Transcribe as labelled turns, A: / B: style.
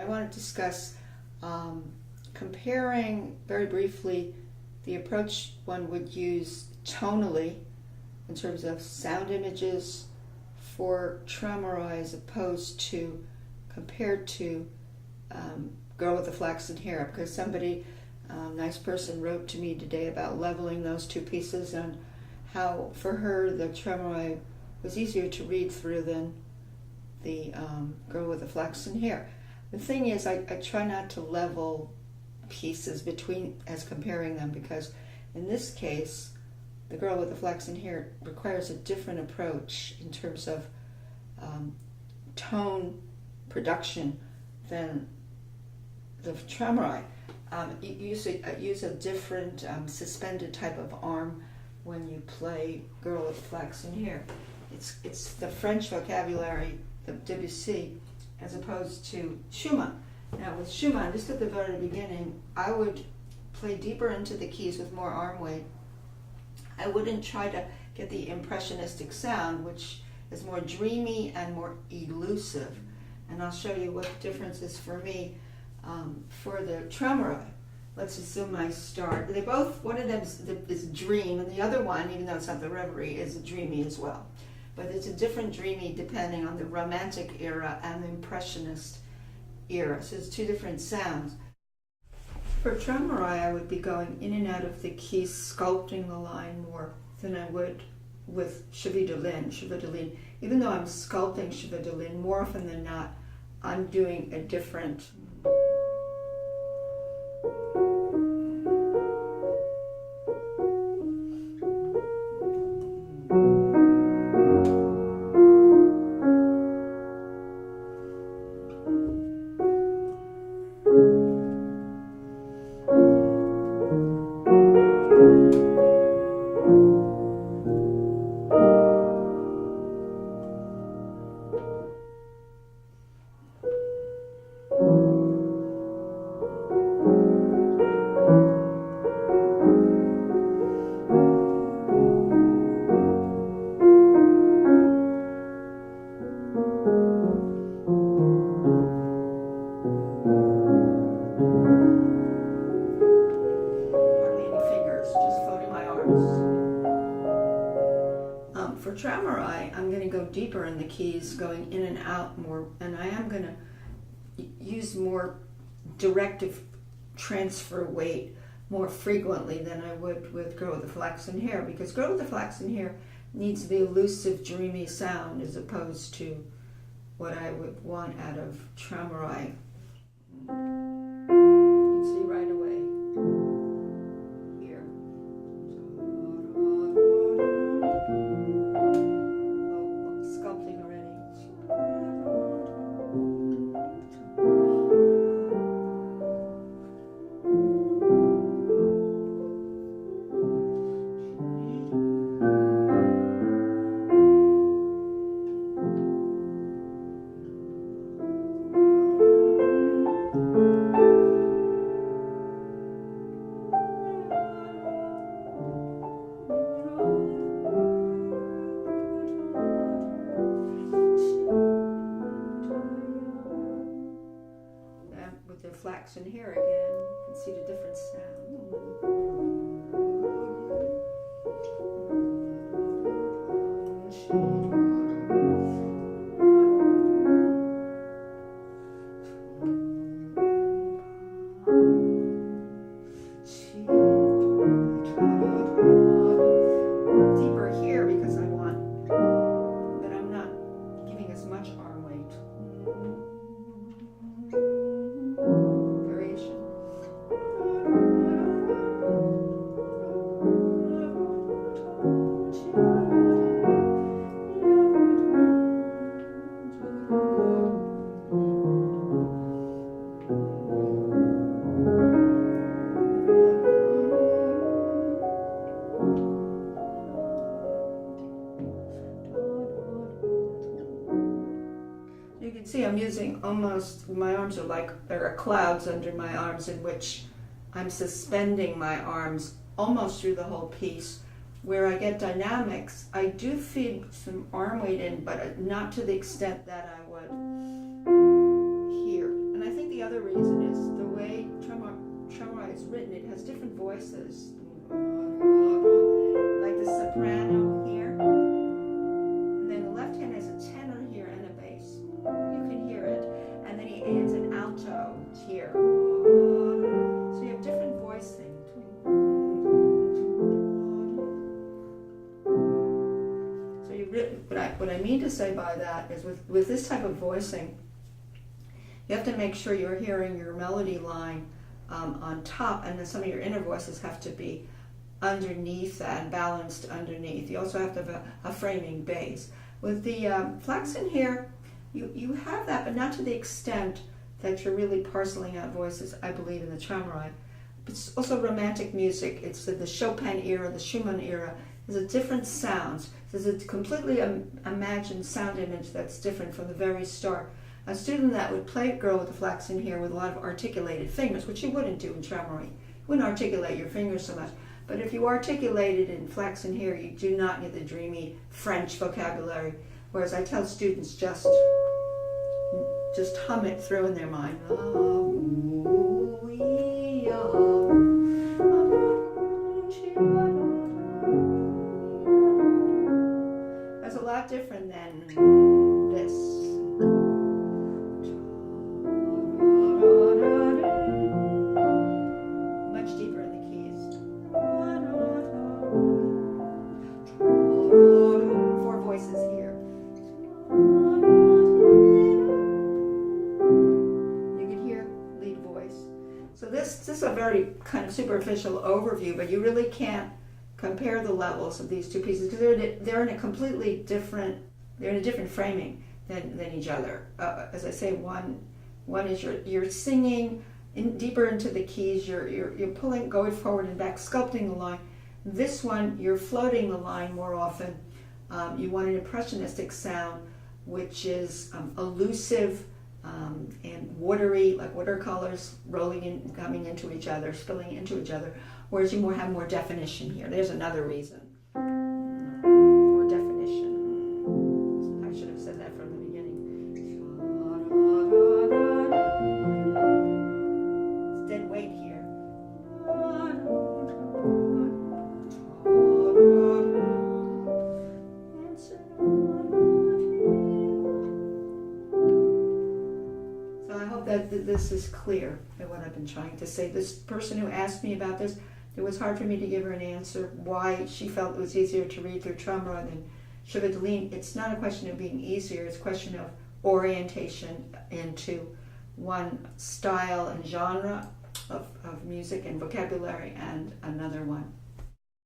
A: want to discuss comparing very briefly the approach one would use tonally in terms of sound images for Traumerei as opposed to compared to Girl with the Flaxen Hair, because somebody, nice person, wrote to me today about leveling those two pieces and how for her the Traumerei was easier to read through than the Girl with the Flaxen Hair. The thing is, I try not to level pieces between as comparing them, because in this case the Girl with the Flaxen Hair requires a different approach in terms of tone production than the Traumerei. You use a different suspended type of arm when you play Girl with the Flaxen Hair. It's the French vocabulary, the Debussy, as opposed to Schumann. Now with Schumann, just at the very beginning, I would play deeper into the keys with more arm weight. I wouldn't try to get the impressionistic sound, which is more dreamy and more elusive. And I'll show you what the difference is for me for the Traumerei. Let's assume I start. They both, one of them is dream, and the other one, even though it's not the Reverie, is dreamy as well. But it's a different dreamy depending on the Romantic era and the Impressionist era. So it's two different sounds. For Traumerei, I would be going in and out of the keys, sculpting the line more than I would with cheveux de laine. Even though I'm sculpting cheveux de laine, more often than not, I'm doing a different. For Traumerei, I'm going to go deeper in the keys, going in and out more, and I am going to use more directive transfer weight more frequently than I would with Girl with the Flaxen Hair, because Girl with the Flaxen Hair needs the elusive, dreamy sound as opposed to what I would want out of Traumerei. You can see right away here. Sculpting already. With the Flaxen Hair again, you can see the different deeper here because I want, but I'm not giving as much arm weight. Variation. You can see I'm using almost, my arms are like, there are clouds under my arms in which I'm suspending my arms almost through the whole piece. Where I get dynamics, I do feed some arm weight in, but not to the extent that I would here. And I think the other reason is the way Traumerei is written. It has different voices, like the soprano here, and then the left hand has a tenor here and a bass. You can hear it, and then he adds an alto here. So you have different voicing. So what I mean to say by that is with this type of voicing, you have to make sure you're hearing your melody line on top, and then some of your inner voices have to be underneath that and balanced underneath. You also have to have a framing bass. With the Flaxen here, you have that, but not to the extent that you're really parceling out voices, I believe, in the Traumerei. It's also romantic music. It's the Chopin era, the Schumann era. There's a different sounds. There's a completely imagined sound image that's different from the very start. A student that would play a girl with the Flaxen here with a lot of articulated fingers, which you wouldn't do in Traumerei. You wouldn't articulate your fingers so much. But if you articulated in Flaxen here, you do not get the dreamy French vocabulary. Whereas I tell students just hum it through in their mind. That's a lot different than this. Much deeper in the keys. 4 voices here. You can hear lead voice. So this is a very kind of superficial overview, but you really can't compare the levels of these two pieces because they're in a completely different, they're in a different framing than each other. As I say, one is you're singing deeper into the keys, you're pulling, going forward and back, sculpting the line. This one, you're floating the line more often. You want an impressionistic sound, which is elusive and watery, like watercolors rolling in, coming into each other, spilling into each other, whereas you have more definition here. There's another reason. More definition. I should have said that from the beginning. It's dead weight here. That this is clear at what I've been trying to say. This person who asked me about this, it was hard for me to give her an answer why she felt it was easier to read through Traumerei than Chevaudeline. It's not a question of being easier, it's a question of orientation into one style and genre of music and vocabulary and another one.